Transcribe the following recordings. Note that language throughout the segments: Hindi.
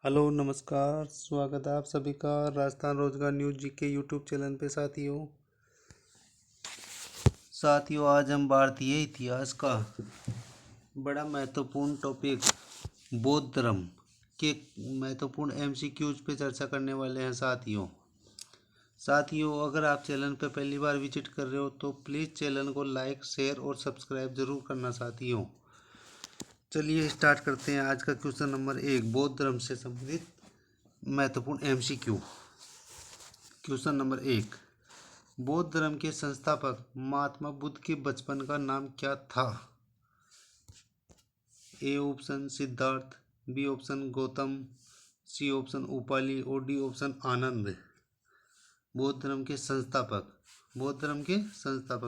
हेलो नमस्कार, स्वागत है आप सभी का राजस्थान रोजगार न्यूज जी के यूट्यूब चैनल पे। साथियों आज हम भारतीय इतिहास का बड़ा महत्वपूर्ण टॉपिक बौद्ध धर्म के महत्वपूर्ण एमसीक्यूज पे चर्चा करने वाले हैं। साथियों अगर आप चैनल पे पहली बार विजिट कर रहे हो तो प्लीज़ चैनल को लाइक शेयर और सब्सक्राइब जरूर करना। साथियों चलिए स्टार्ट करते हैं। आज का क्वेश्चन नंबर 1, बौद्ध धर्म से संबंधित महत्वपूर्ण एमसीक्यू। क्वेश्चन नंबर 1, बौद्ध धर्म के संस्थापक महात्मा बुद्ध के बचपन का नाम क्या था? A option Siddhartha, B option Gautam, C option Upali और डी ऑप्शन आनंद। बौद्ध धर्म के संस्थापक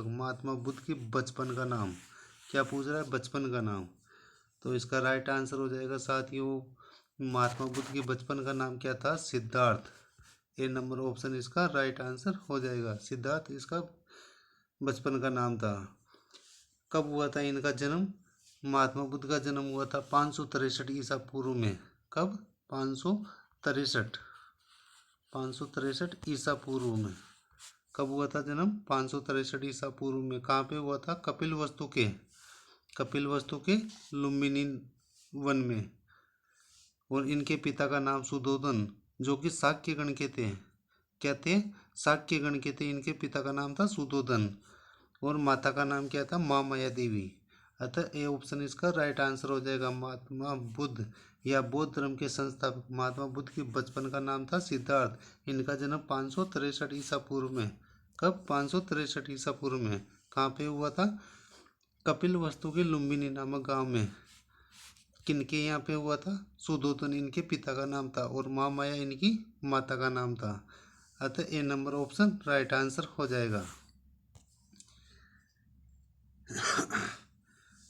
महात्मा बुद्ध के बचपन का नाम क्या पूछ रहा है? बचपन का नाम। तो इसका राइट आंसर हो जाएगा साथियों, महात्मा बुद्ध के बचपन का नाम क्या था? सिद्धार्थ। ए नंबर ऑप्शन इसका राइट आंसर हो जाएगा। सिद्धार्थ इसका बचपन का नाम था। कब हुआ था इनका जन्म? महात्मा बुद्ध का जन्म हुआ था 563 ईसा पूर्व में। कब? 563 ईसा पूर्व में। कब हुआ था जन्म? 563 ईसा पूर्व में। कहाँ पे हुआ था? कपिल वस्तु के लुम्बिनी वन में। और इनके पिता का नाम सुधोधन, जो कि शाक्य गण के थे। क्या थे? शाक्य गण के थे। इनके पिता का नाम था सुधोधन और माता का नाम क्या था? माँ माया देवी। अतः ए ऑप्शन इसका राइट आंसर हो जाएगा। महात्मा बुद्ध या बौद्ध धर्म के संस्थापक महात्मा बुद्ध के बचपन का नाम था सिद्धार्थ। इनका जन्म 563 ईसा पूर्व में। कब? 563 ईसा पूर्व में। कहाँ पे हुआ था? कपिल वस्तु के लुम्बिनी नामक गांव में। किनके यहाँ पे हुआ था? सुधोधन इनके पिता का नाम था और माँ माया इनकी माता का नाम था। अतः ए नंबर ऑप्शन राइट आंसर हो जाएगा।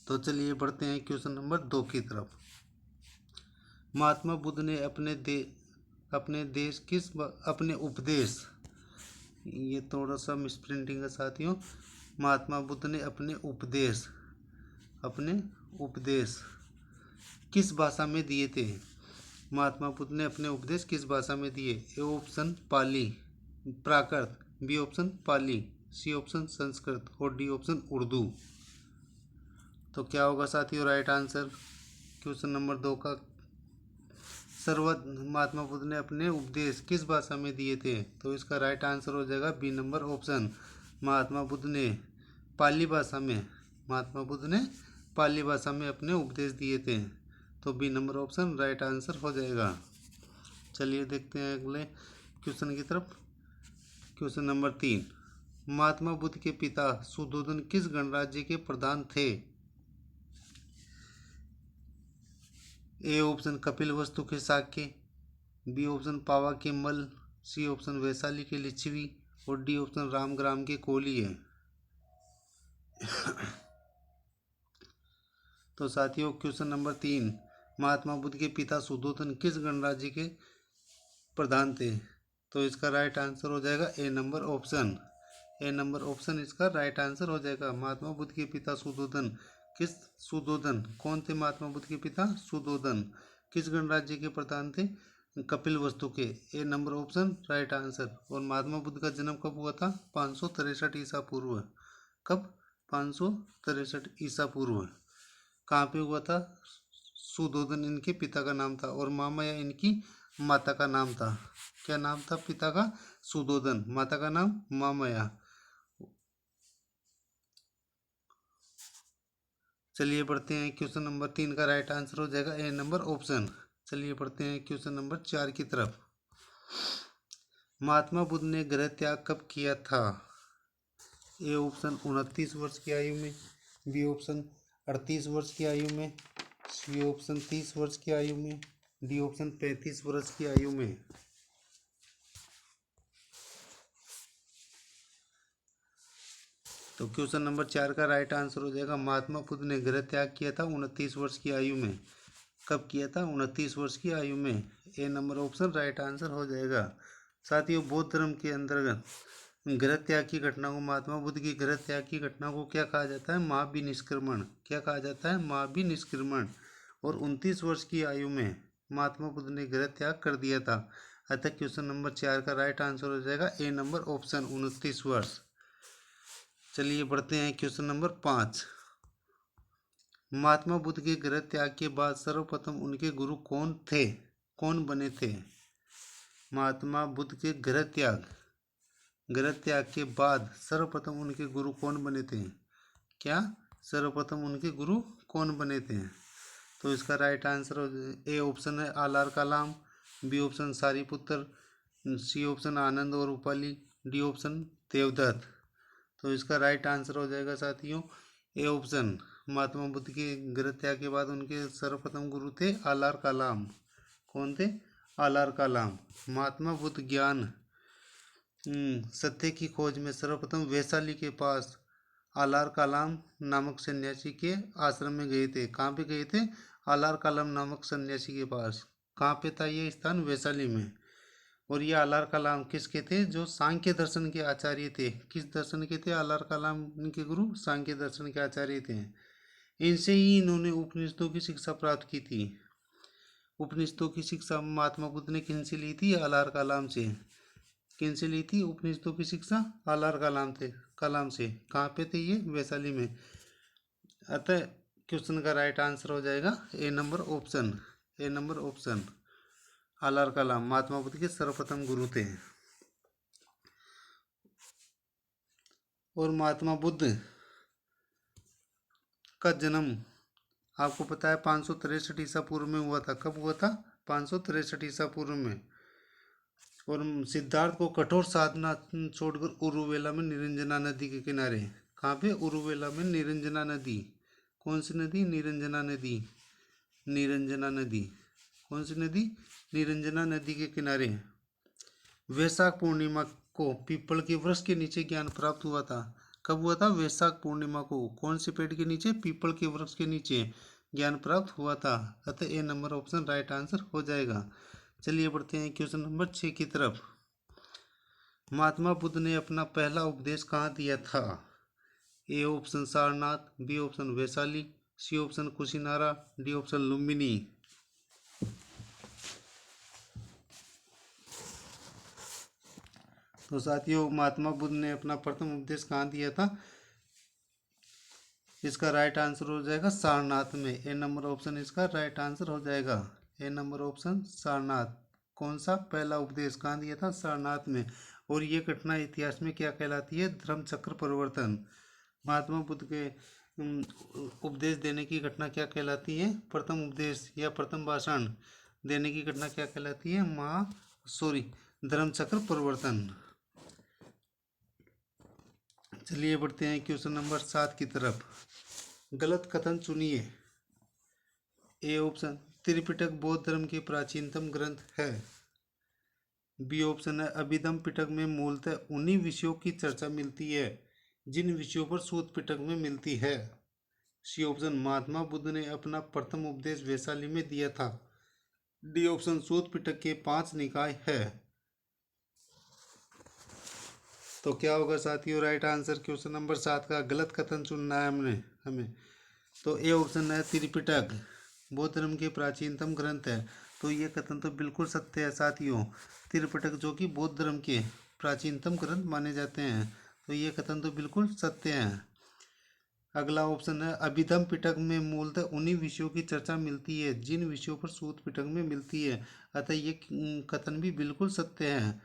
तो चलिए बढ़ते हैं क्वेश्चन नंबर 2 की तरफ। महात्मा बुद्ध ने अपने उपदेश, ये थोड़ा सा मिसप्रिंटिंग है साथियों। महात्मा बुद्ध ने अपने उपदेश किस भाषा में दिए थे? महात्मा बुद्ध ने अपने उपदेश किस भाषा में दिए? A option Pali Prakrit, B option Pali, C option Sanskrit और डी ऑप्शन उर्दू। तो क्या होगा साथियों राइट आंसर क्वेश्चन नंबर 2 का? महात्मा बुद्ध ने अपने उपदेश किस भाषा में दिए थे? तो इसका राइट आंसर हो जाएगा B number option. Mahatma Buddha ने पाली भाषा में अपने उपदेश दिए थे। तो B number option right answer हो जाएगा। चलिए देखते हैं अगले क्वेश्चन की तरफ। क्वेश्चन नंबर 3, महात्मा बुद्ध के पिता सुधोधन किस गणराज्य के प्रधान थे? ए ऑप्शन कपिल वस्तु के शाक्य, बी ऑप्शन पावा के मल, सी ऑप्शन वैशाली के लिच्छवी और डी ऑप्शन रामग्राम के कोली है। तो साथियों क्वेश्चन नंबर 3, महात्मा बुद्ध के पिता सुधोधन किस गणराज्य के प्रधान थे? तो इसका राइट आंसर हो जाएगा ए नंबर ऑप्शन इसका राइट आंसर हो जाएगा। महात्मा बुद्ध के पिता सुधोधन कौन थे? महात्मा बुद्ध के पिता सुधोधन किस गणराज्य के प्रधान थे? कपिल वस्तु के। ए नंबर ऑप्शन राइट आंसर। और महात्मा बुद्ध का जन्म कब हुआ था? 563 ईसा पूर्व। कब? 563 ईसा पूर्व। कहाँ पे हुआ था? सुधोधन इनके पिता का नाम था और माँ माया इनकी माता का नाम था। क्या नाम था पिता का? सुधोधन, माता का नाम माँ माया। चलिए बढ़ते हैं क्वेश्चन नंबर 3 का राइट आंसर हो जाएगा ए नंबर ऑप्शन। चलिए बढ़ते हैं क्वेश्चन नंबर 4 की तरफ। महात्मा बुद्ध ने गृह त्याग कब किया था? ए ऑप्शन 29 वर्ष की आयु में, बी ऑप्शन 38 वर्ष की आयु में, सी ऑप्शन 30 वर्ष की आयु में, डी ऑप्शन 35 वर्ष की आयु में। तो क्वेश्चन नंबर 4 का राइट आंसर हो जाएगा महात्मा बुद्ध ने गृह त्याग किया था 29 वर्ष की आयु में। कब किया था? 29 वर्ष की आयु में। ए नंबर ऑप्शन राइट आंसर हो जाएगा। साथियों बौद्ध धर्म के अंतर्गत गृह त्याग की घटना को, महात्मा बुद्ध की गृह त्याग की घटना को क्या कहा जाता है? महाभिनिष्क्रमण। क्या कहा जाता है? महाभिनिष्क्रमण। और 29 वर्ष की आयु में महात्मा बुद्ध ने गृह त्याग कर दिया था। अतः क्वेश्चन नंबर 4 का राइट आंसर हो जाएगा ए नंबर ऑप्शन 29 वर्ष। चलिए बढ़ते हैं क्वेश्चन नंबर 5। महात्मा बुद्ध के गृह त्याग के बाद सर्वप्रथम उनके गुरु कौन थे, कौन बने थे? महात्मा बुद्ध के गृह त्याग के बाद सर्वप्रथम उनके गुरु कौन बने थे? क्या सर्वप्रथम उनके गुरु कौन बने थे? तो इसका राइट आंसर ए ऑप्शन है Alara Kalama, B option Sariputra, C option Ananda और उपाली, डी ऑप्शन देवदत्त। तो इसका राइट आंसर हो जाएगा साथियों ए ऑप्शन। महात्मा बुद्ध के गृह त्याग के बाद उनके सर्वप्रथम गुरु थे आलार कलाम। कौन थे? आलार कलाम। महात्मा बुद्ध ज्ञान सत्य की खोज में सर्वप्रथम वैशाली के पास आलार कलाम नामक सन्यासी के आश्रम में गए थे। कहाँ पे गए थे? आलार कलाम नामक सन्यासी के पास। कहाँ पे था ये स्थान? वैशाली में। और ये आलार कलाम किसके थे? जो सांख्य दर्शन के आचार्य थे। किस दर्शन के थे? आलार कलाम इनके गुरु सांख्य दर्शन के आचार्य थे। इनसे ही इन्होंने उपनिषदों की शिक्षा प्राप्त की थी। उपनिषदों की शिक्षा महात्मा बुद्ध ने किनसे ली थी? आलार कलाम से। किनसे ली थी उपनिषदों की शिक्षा? आलार कलाम से। कहाँ पे थे ये? वैशाली में। अतः क्वेश्चन का राइट आंसर हो जाएगा ए नंबर ऑप्शन। ए नंबर ऑप्शन आलार कलाम महात्मा बुद्ध के सर्वप्रथम गुरु थे। और महात्मा बुद्ध का जन्म आपको पता है 563 ईसा पूर्व में हुआ था। कब हुआ था? 563 ईसा पूर्व में। और सिद्धार्थ को कठोर साधना छोड़कर उरुवेला में निरंजना नदी के किनारे। कहाँ पे? उरुवेला में निरंजना नदी। कौन सी नदी? निरंजना नदी। निरंजना नदी। कौन सी नदी? निरंजना नदी के किनारे वैशाख पूर्णिमा को पीपल के वृक्ष के नीचे ज्ञान प्राप्त हुआ था। कब हुआ था? वैशाख पूर्णिमा को। कौन से पेड़ के नीचे? पीपल के वृक्ष के नीचे ज्ञान प्राप्त हुआ था। अतः ए नंबर ऑप्शन राइट आंसर हो जाएगा। चलिए बढ़ते हैं क्वेश्चन नंबर 6 की तरफ। महात्मा बुद्ध ने अपना पहला उपदेश कहाँ दिया था? A option Sarnath, B option Vaishali, C option Kushinara, D option Lumbini. तो साथियों महात्मा बुद्ध ने अपना प्रथम उपदेश कहाँ दिया था? इसका राइट आंसर हो जाएगा सारनाथ में। ए नंबर ऑप्शन इसका राइट आंसर हो जाएगा। ए नंबर ऑप्शन सारनाथ। कौन सा पहला उपदेश कहाँ दिया था? सारनाथ में। और ये घटना इतिहास में क्या कहलाती है? धर्म चक्र परिवर्तन। महात्मा बुद्ध के उपदेश देने की घटना क्या कहलाती है? प्रथम उपदेश या प्रथम भाषण देने की घटना क्या कहलाती है? धर्म चक्र परिवर्तन। चलिए बढ़ते हैं क्वेश्चन नंबर 7 की तरफ। गलत कथन चुनिए। ए ऑप्शन त्रिपिटक बौद्ध धर्म के प्राचीनतम ग्रंथ है। बी ऑप्शन है अभिधम पिटक में मूलतः उन्हीं विषयों की चर्चा मिलती है जिन विषयों पर सूत पिटक में मिलती है। सी ऑप्शन महात्मा बुद्ध ने अपना प्रथम उपदेश वैशाली में दिया था। डी ऑप्शन सूत पिटक के 5 निकाय है। तो क्या होगा साथियों राइट आंसर क्वेश्चन नंबर 7 का? गलत कथन चुनना है हमें। तो ए ऑप्शन है त्रिपिटक बौद्ध धर्म के प्राचीनतम ग्रंथ है। तो ये कथन तो बिल्कुल सत्य है साथियों। त्रिपिटक जो कि बौद्ध धर्म के प्राचीनतम ग्रंथ माने जाते हैं। तो ये कथन तो बिल्कुल सत्य है। अगला ऑप्शन है अभिधम पिटक में मूलतः उन्हीं विषयों की चर्चा मिलती है जिन विषयों पर सूत पिटक में मिलती है। अतः ये कथन भी बिल्कुल सत्य है।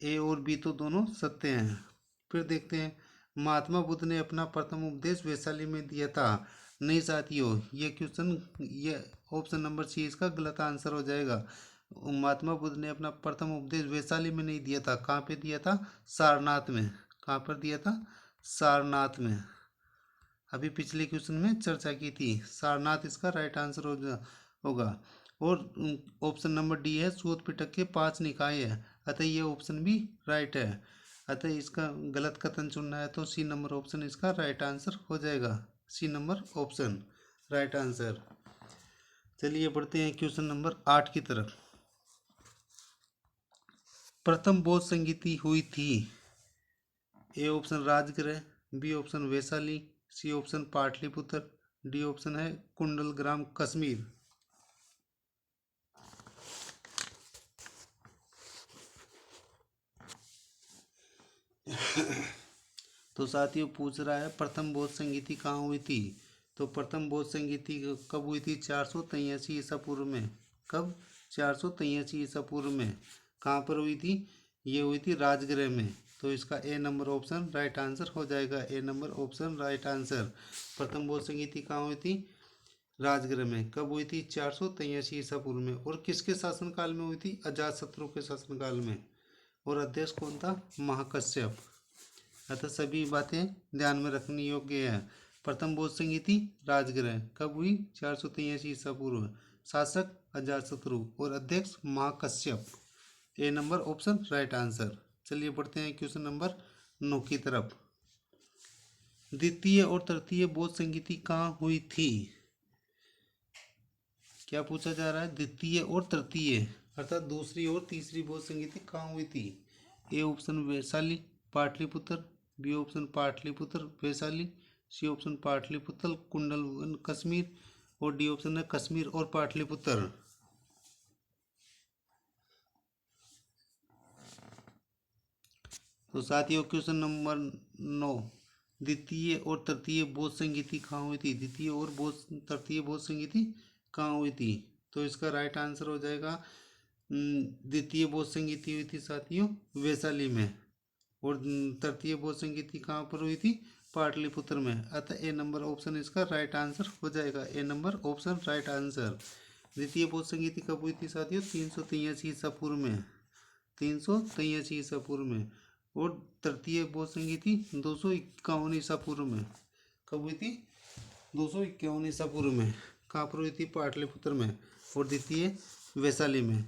ए और बी तो दोनों सत्य हैं। फिर देखते हैं महात्मा बुद्ध ने अपना प्रथम उपदेश वैशाली में दिया था। नहीं साथियों ये ऑप्शन नंबर सी इसका गलत आंसर हो जाएगा। महात्मा बुद्ध ने अपना प्रथम उपदेश वैशाली में नहीं दिया था। कहाँ पे दिया था? सारनाथ में। कहाँ पर दिया था? सारनाथ में। अभी पिछले क्वेश्चन में चर्चा की थी। सारनाथ इसका राइट आंसर होगा। और ऑप्शन नंबर डी है सूत पिटक के 5 निकाय है। अतः ये ऑप्शन भी राइट है। अतः इसका गलत कथन चुनना है तो सी नंबर ऑप्शन इसका राइट आंसर हो जाएगा। C number option right answer. चलिए बढ़ते हैं क्वेश्चन नंबर 8 की तरफ। प्रथम बौद्ध संगीति हुई थी। A option Rajgriha, B option Vaishali, C option Pataliputra, D option है कुंडलग्राम कश्मीर। तो साथियों पूछ रहा है प्रथम बौद्ध संगीति कहाँ हुई थी। तो प्रथम बौद्ध संगीति कब हुई थी? 483 ईसा पूर्व में। कब? 483 ईसा पूर्व में। कहाँ पर हुई थी? ये हुई थी राजगृह में। तो इसका ए नंबर ऑप्शन राइट आंसर हो जाएगा। ए नंबर ऑप्शन राइट आंसर। प्रथम बौद्ध संगीति कहाँ हुई थी? राजगृह में। कब हुई थी? 483 ईसा पूर्व में। और किसके शासनकाल में हुई थी? अजातशत्रु के शासनकाल में। और अध्यक्ष कौन था? महाकश्यप। अतः सभी बातें ध्यान में रखने योग्य है। प्रथम बौद्ध संगीति राजगृह कब हुई? 483 ईसा पूर्व। शासक अजातशत्रु और अध्यक्ष महाकश्यप। ए नंबर ऑप्शन राइट आंसर। चलिए बढ़ते हैं क्वेश्चन नंबर 9 की तरफ। द्वितीय और तृतीय बौद्ध संगीति कहाँ हुई थी? क्या पूछा जा रहा है? द्वितीय और तृतीय अर्थात दूसरी और तीसरी बौद्ध संगीति कहाँ हुई थी? A option Vaishali Pataliputra, B option Pataliputra Vaishali, C option Pataliputra Kundalvan Kashmir और डी ऑप्शन है कश्मीर और पाटलिपुत्र। तो साथियों क्वेश्चन नंबर 9, द्वितीय और तृतीय बौद्ध संगीति कहाँ हुई थी? द्वितीय और तृतीय बौद्ध संगीति कहाँ हुई थी? तो इसका राइट आंसर हो जाएगा द्वितीय बौद्ध संगीति हुई थी साथियों वैशाली में। और तृतीय बौद्ध संगीति कहाँ पर हुई थी? पाटलिपुत्र में। अतः ए नंबर ऑप्शन इसका राइट आंसर हो जाएगा। ए नंबर ऑप्शन राइट आंसर। द्वितीय बौद्ध संगीति कब हुई थी साथियों? 383 ईसा पूर्व में। 383 ईसा पूर्व में। और तृतीय बौद्ध संगीति 251 ईसा पूर्व में। कब हुई थी? 251 ईसा पूर्व में। कहाँ पर हुई थी? पाटलिपुत्र में। और द्वितीय वैशाली में।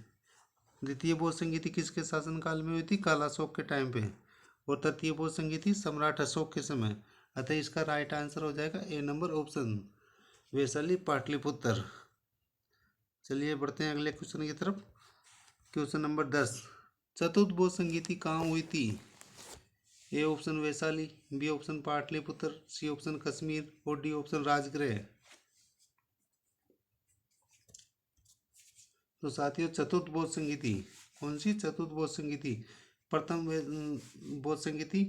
द्वितीय बौद्ध संगीति किसके शासनकाल में हुई थी? कालाशोक के टाइम पे। और तृतीय बौद्ध संगीति सम्राट अशोक के समय। अतः इसका राइट आंसर हो जाएगा ए नंबर ऑप्शन वैशाली पाटलिपुत्र। चलिए बढ़ते हैं अगले क्वेश्चन की तरफ। क्वेश्चन नंबर 10, चतुर्थ बौद्ध संगीति कहाँ हुई थी? A option Vaishali, B option Pataliputra, C option Kashmir और डी ऑप्शन राजगृह। तो साथियों चतुर्थ बौद्ध संगीति कौन सी? चतुर्थ बौद्ध संगीति प्रथम बौद्ध संगीति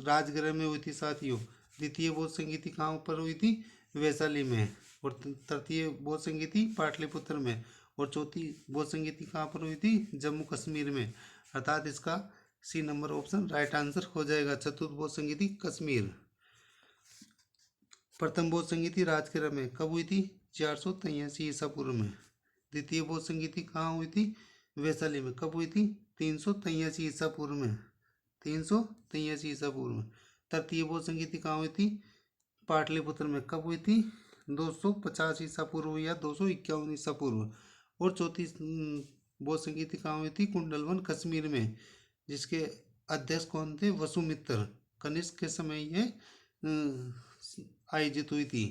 राजगृह में हुई थी साथियों। द्वितीय बौद्ध संगीति कहाँ पर हुई थी? वैशाली में। और तृतीय बौद्ध संगीति पाटलिपुत्र में। और चौथी बौद्ध संगीति कहाँ पर हुई थी? जम्मू कश्मीर में। अर्थात इसका C number option right answer हो जाएगा। चतुर्थ बौद्ध संगीति कश्मीर। प्रथम बौद्ध संगीति राजगृह में कब हुई थी? 483 ईसा पूर्व में। द्वितीय बौद्ध संगीति कहाँ हुई थी? वैशाली में। कब हुई थी? 383 ईसा पूर्व में। 383 ईसा पूर्व में। तृतीय बौद्ध संगीति कहाँ हुई थी? पाटलिपुत्र में। कब हुई थी? 250 ईसा पूर्व या 251 ईसा पूर्व। और चौथी बौद्ध संगीति कहाँ हुई थी? कुंडलवन कश्मीर में। जिसके अध्यक्ष कौन थे? वसुमित्र। कनिष्क के समय ये आयोजित हुई थी।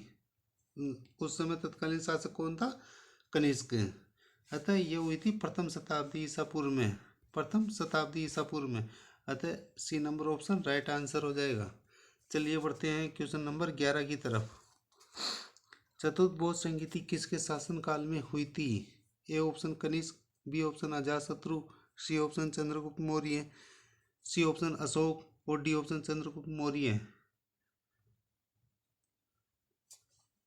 उस समय तत्कालीन शासक कौन था? कनिष्क। अतः ये हुई थी प्रथम शताब्दी ईसा पूर्व में। प्रथम शताब्दी ईसा पूर्व में। अतः C number option right answer हो जाएगा। चलिए बढ़ते हैं क्वेश्चन नंबर 11 की तरफ। चतुर्थ बौद्ध संगीति किसके शासनकाल में हुई थी? A option Kanishka, B option Ajatashatru, C option Chandragupta Maurya, C option Ashok और डी ऑप्शन चंद्रगुप्त मौर्य।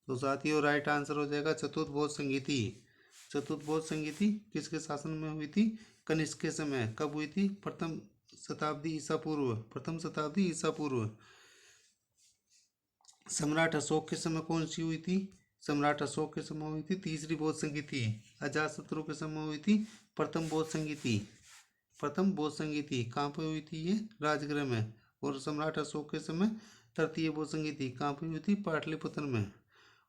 तो साथियों राइट आंसर हो जाएगा चतुर्थ बौद्ध संगीति। चतुर्थ बौद्ध संगीति किसके शासन में हुई थी? कनिष्क के समय। कब हुई थी? प्रथम शताब्दी ईसा पूर्व। प्रथम शताब्दी ईसा पूर्व। सम्राट अशोक के समय कौन सी हुई थी? सम्राट अशोक के समय हुई थी तीसरी बौद्ध संगीति। अजातशत्रु के समय हुई थी प्रथम बौद्ध संगीति। प्रथम बौद्ध संगीति कहाँ पर हुई थी? ये राजगृह में। और सम्राट अशोक के समय तृतीय बौद्ध संगीति कहाँ पर हुई थी? पाटलिपुत्र में।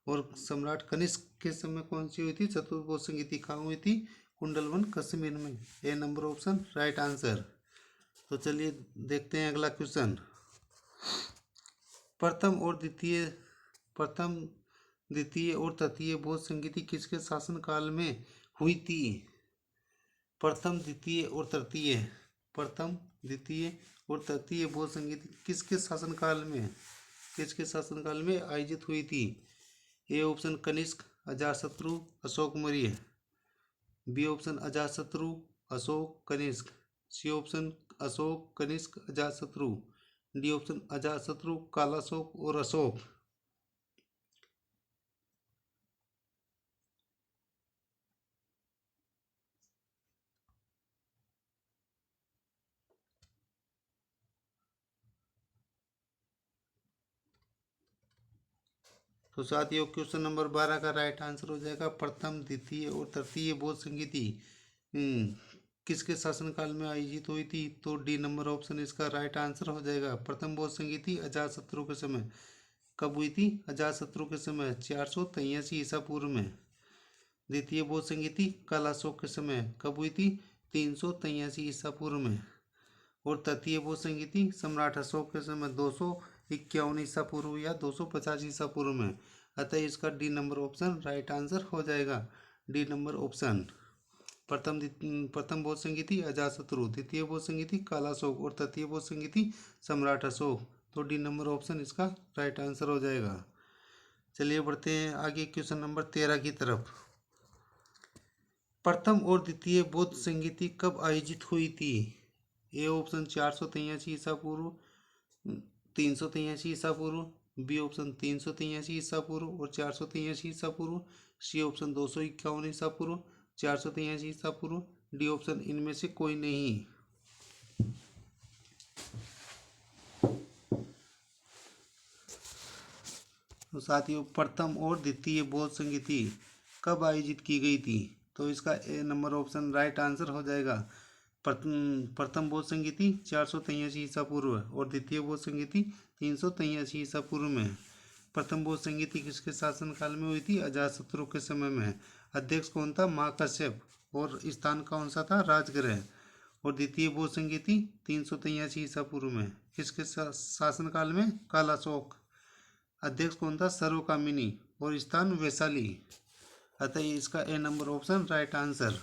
और सम्राट कनिष्क के समय कौन सी हुई थी? चतुर्थ बौद्ध संगीति कहाँ हुई थी? कुंडलवन कश्मीर में। ए नंबर ऑप्शन राइट आंसर। तो चलिए देखते हैं अगला क्वेश्चन। प्रथम द्वितीय और तृतीय बौद्ध संगीति किसके शासनकाल में हुई थी? प्रथम द्वितीय और तृतीय। प्रथम द्वितीय और तृतीय बौद्ध संगीति किसके शासनकाल में? किसके शासनकाल में आयोजित हुई थी? A option Kanishka, Ajatashatru, Ashok Maurya, B option Ajatashatru, Ashok, Kanishka C option Ashok, Kanishka, Ajatashatru. D option Ajatashatru, Kalashok और अशोक। तो साथियों क्वेश्चन नंबर 12 का राइट आंसर हो जाएगा प्रथम, द्वितीय और तृतीय बौद्ध संगीति किसके शासनकाल में आयोजित हुई थी? तो डी नंबर ऑप्शन इसका राइट आंसर हो जाएगा। प्रथम बौद्ध संगीति अजातशत्रु के समय। कब हुई थी? अजातशत्रु के समय 483 ईसा पूर्व में। द्वितीय बौद्ध संगीति कालाशोक के समय। कब हुई थी? 383 ईसा पूर्व में। और तृतीय बौद्ध संगीति सम्राट अशोक के समय 251 ईसा पूर्व या 250 ईसा पूर्व में। अतः इसका D number option right answer हो जाएगा। D number option. प्रथम बौद्ध संगीति अजातशत्रु, द्वितीय बौद्ध संगीति कालाशोक और तृतीय बौद्ध संगीति सम्राट अशोक। तो डी नंबर ऑप्शन इसका राइट आंसर हो जाएगा। चलिए बढ़ते हैं आगे क्वेश्चन नंबर 13 की तरफ। प्रथम और द्वितीय बौद्ध संगीति कब आयोजित हुई थी? ए ऑप्शन 483 ईसा पूर्व, 383 ईसा पूर्व। बी ऑप्शन 383 ईसा पूर्व और 483 ईसा पूर्व। सी ऑप्शन 251 ईसा पूर्व, 483 ईसा पूर्व। डी ऑप्शन इनमें से कोई नहीं। तो साथियों प्रथम और द्वितीय बौद्ध संगीति कब आयोजित की गई थी? तो इसका ए नंबर ऑप्शन राइट आंसर हो जाएगा। प्रथम बौद्ध संगीति 483 ईसा पूर्व और द्वितीय बौद्ध संगीति 383 ईसा पूर्व में। प्रथम बौद्ध संगीति किसके शासनकाल में हुई थी? अजातशत्रु के समय में। अध्यक्ष कौन था? महाकश्यप। और स्थान कौन सा था? राजगृह। और द्वितीय बौद्ध संगीति 383 ईसा पूर्व में। किसके शासनकाल में? कालाशोक। अध्यक्ष कौन था? सर्वकामिनी। और स्थान वैशाली। अतः इसका ए नंबर ऑप्शन राइट आंसर।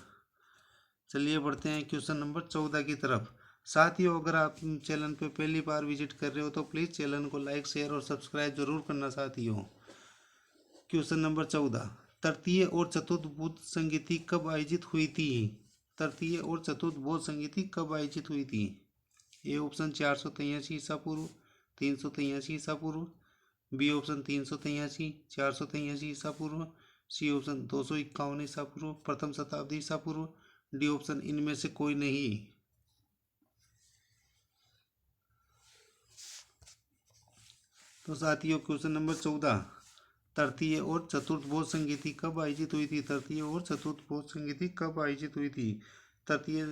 चलिए बढ़ते हैं क्वेश्चन नंबर 14 की तरफ। साथियों अगर आप चैनल पे पहली बार विजिट कर रहे हो तो प्लीज़ चैनल को लाइक, शेयर और सब्सक्राइब जरूर करना साथियों। Question number 14। तृतीय और चतुर्थ बौद्ध संगीति कब आयोजित हुई थी? तृतीय और चतुर्थ बौद्ध संगीति कब आयोजित हुई थी? ए ऑप्शन 483 ईसा पूर्व, 383 ईसा पूर्व। बी ऑप्शन 383, 483 ईसा पूर्व। सी ऑप्शन 251 ईसा पूर्व, प्रथम शताब्दी ईसा पूर्व। डी ऑप्शन इनमें से कोई नहीं। तो साथियों क्वेश्चन नंबर 14। तृतीय और चतुर्थ बौद्ध संगीति कब आयोजित हुई थी? तृतीय और चतुर्थ बौद्ध संगीति कब आयोजित हुई थी? तृतीय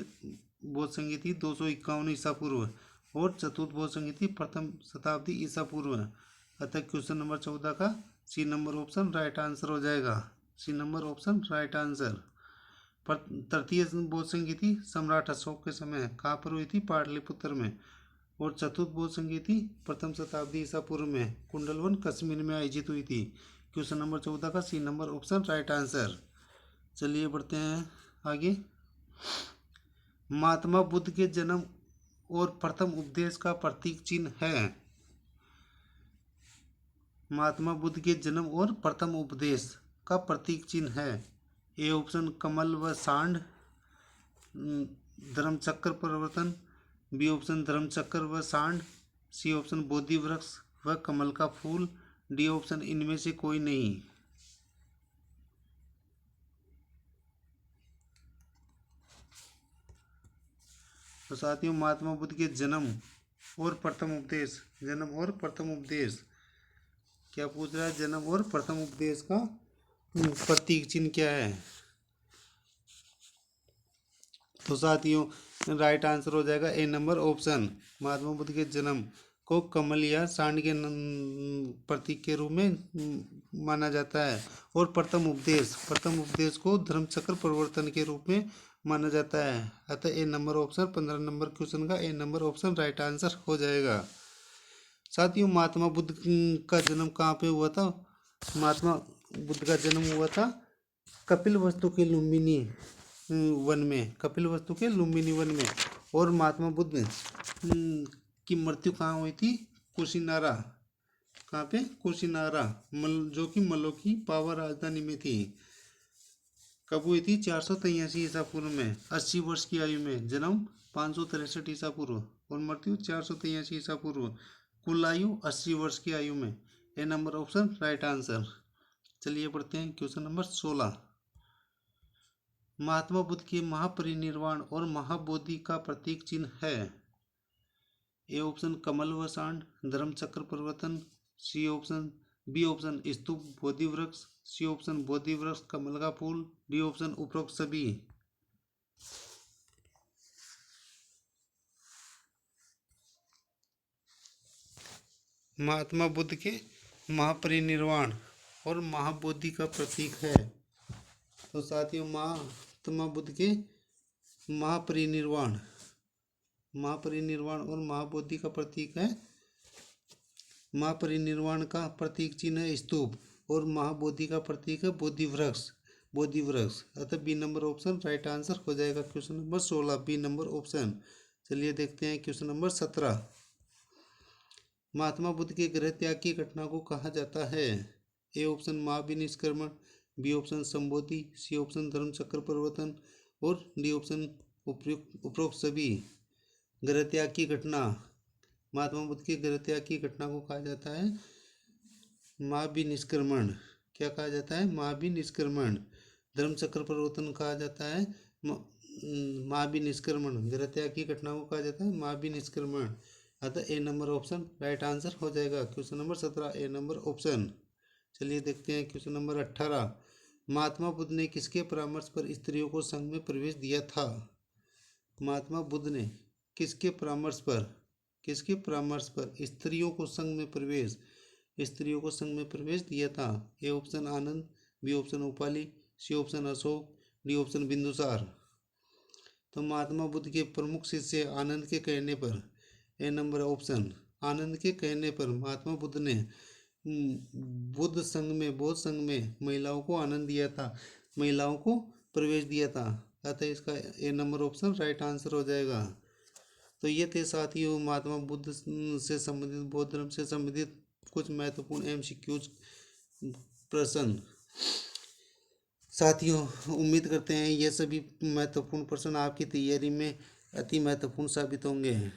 बौद्ध संगीति 251 ईसा पूर्व और चतुर्थ बौद्ध संगीति प्रथम शताब्दी ईसा पूर्व। अतः क्वेश्चन नंबर 14 का C number option right answer हो जाएगा। C number option right answer. तृतीय बौद्ध संगीति सम्राट अशोक के समय कहाँ पर हुई थी? पाटलिपुत्र में। और चतुर्थ बौद्ध संगीति प्रथम शताब्दी ईसा पूर्व में कुंडलवन कश्मीर में आयोजित हुई थी। क्वेश्चन नंबर 14 का C number option right answer. चलिए बढ़ते हैं आगे। महात्मा बुद्ध के जन्म और प्रथम उपदेश का प्रतीक चिन्ह है। महात्मा बुद्ध के जन्म और प्रथम उपदेश का प्रतीक चिन्ह है। ए ऑप्शन कमल व सांड, धर्मचक्र परिवर्तन। बी ऑप्शन धर्मचक्र व सांड। सी ऑप्शन बोधि वृक्ष व कमल का फूल। डी ऑप्शन इनमें से कोई नहीं। तो साथियों महात्मा बुद्ध के जन्म और प्रथम उपदेश, जन्म और प्रथम उपदेश क्या पूछ रहा है? जन्म और प्रथम उपदेश का प्रतीक चिन्ह क्या है? तो साथियों राइट आंसर हो जाएगा ए नंबर ऑप्शन। महात्मा बुद्ध के जन्म को कमल या सांड के प्रतीक के रूप में माना जाता है। और प्रथम उपदेश को धर्मचक्र परिवर्तन के रूप में माना जाता है। अतः ए नंबर ऑप्शन 15 नंबर क्वेश्चन का ए नंबर ऑप्शन राइट आंसर हो जाएगा। साथियों महात्मा बुद्ध का जन्म कहाँ पे हुआ था? महात्मा बुद्ध का जन्म हुआ था कपिलवस्तु के लुम्बिनी वन में। कपिलवस्तु के लुम्बिनी वन में। और महात्मा बुद्ध की मृत्यु कहाँ हुई थी? कुशीनारा। कहाँ पे? कुशीनारा, जो कि मल्लों की पावर राजधानी में थी। कब हुई थी? 483 ईसा पूर्व में। 80 वर्ष की आयु में। जन्म 563 ईसा पूर्व और मृत्यु 483 ईसा पूर्व। कुल आयु 80 वर्ष की आयु में। ए नंबर ऑप्शन राइट आंसर। चलिए पढ़ते हैं क्वेश्चन नंबर 16। महात्मा बुद्ध के महापरिनिर्वाण और महाबोधि का प्रतीक चिन्ह है। ए ऑप्शन कमल व सांड, धर्म चक्र परिवर्तन, सी ऑप्शन, बी ऑप्शन स्तूप बोधि वृक्ष, सी ऑप्शन बोधि वृक्ष कमल का फूल, डी ऑप्शन उपरोक्त सभी। महात्मा बुद्ध के महापरिनिर्वाण और महाबोधि का प्रतीक है। तो साथियों, महात्मा बुद्ध के महापरिनिर्वाण और महाबोधि का प्रतीक है। महापरिनिर्वाण का प्रतीक चिन्ह है स्तूप और महाबोधि का प्रतीक है बोधि वृक्ष। अतः B number option right answer हो जाएगा। Question number 16 B number option. चलिए देखते हैं क्वेश्चन नंबर 17। महात्मा बुद्ध के गृह त्याग की घटना को कहा जाता है। ए ऑप्शन महाविनिष्क्रमण, बी ऑप्शन संबोधि, सी ऑप्शन धर्म चक्र परिवर्तन और डी ऑप्शन उपरोक्त सभी। गृह त्याग की घटना, महात्मा बुद्ध के गृह त्याग की घटना को कहा जाता है महाविनिष्क्रमण। क्या कहा जाता है? महाविनिष्क्रमण। धर्म चक्र परिवर्तन कहा जाता है महाविनिष्क्रमण। गृह त्याग की घटना को कहा जाता है महाविनिष्क्रमण। अतः ए नंबर ऑप्शन राइट आंसर हो जाएगा। क्वेश्चन नंबर 17 ए नंबर ऑप्शन। चलिए देखते हैं क्वेश्चन नंबर 18। महात्मा बुद्ध ने किसके परामर्श पर स्त्रियों को संघ में प्रवेश दिया था? महात्मा बुद्ध ने किसके परामर्श पर स्त्रियों को संघ में प्रवेश दिया था? A option Anand, B option Upali, C option Ashok, D option Bindusar. तो महात्मा बुद्ध के प्रमुख शिष्य आनंद के कहने पर, ए नंबर ऑप्शन, आनंद के कहने पर महात्मा बुद्ध ने बौद्ध संघ में महिलाओं को आनंद दिया था, महिलाओं को प्रवेश दिया था। अतः इसका ए नंबर ऑप्शन राइट आंसर हो जाएगा। तो ये थे साथियों महात्मा बुद्ध से संबंधित, बौद्ध धर्म से संबंधित कुछ महत्वपूर्ण एमसीक्यूज प्रश्न। साथियों, उम्मीद करते हैं ये सभी महत्वपूर्ण प्रश्न आपकी तैयारी में अति महत्वपूर्ण साबित होंगे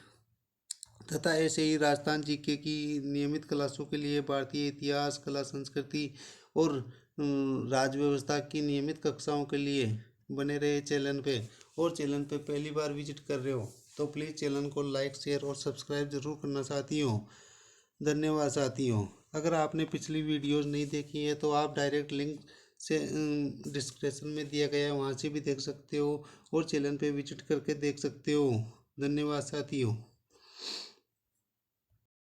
तथा ऐसे ही राजस्थान जीके की नियमित क्लासों के लिए भारतीय इतिहास, कला, संस्कृति और राज्य व्यवस्था की नियमित कक्षाओं के लिए बने रहे चैनल पे। और चैनल पे पहली बार विजिट कर रहे हो तो प्लीज़ चैनल को लाइक, शेयर और सब्सक्राइब जरूर करना साथियों। धन्यवाद साथियों। अगर आपने पिछली वीडियोस नहीं देखी है तो आप डायरेक्ट लिंक से डिस्क्रिप्शन में दिया गया है, वहाँ से भी देख सकते हो और चैनल पे विजिट करके देख सकते हो। धन्यवाद साथियों।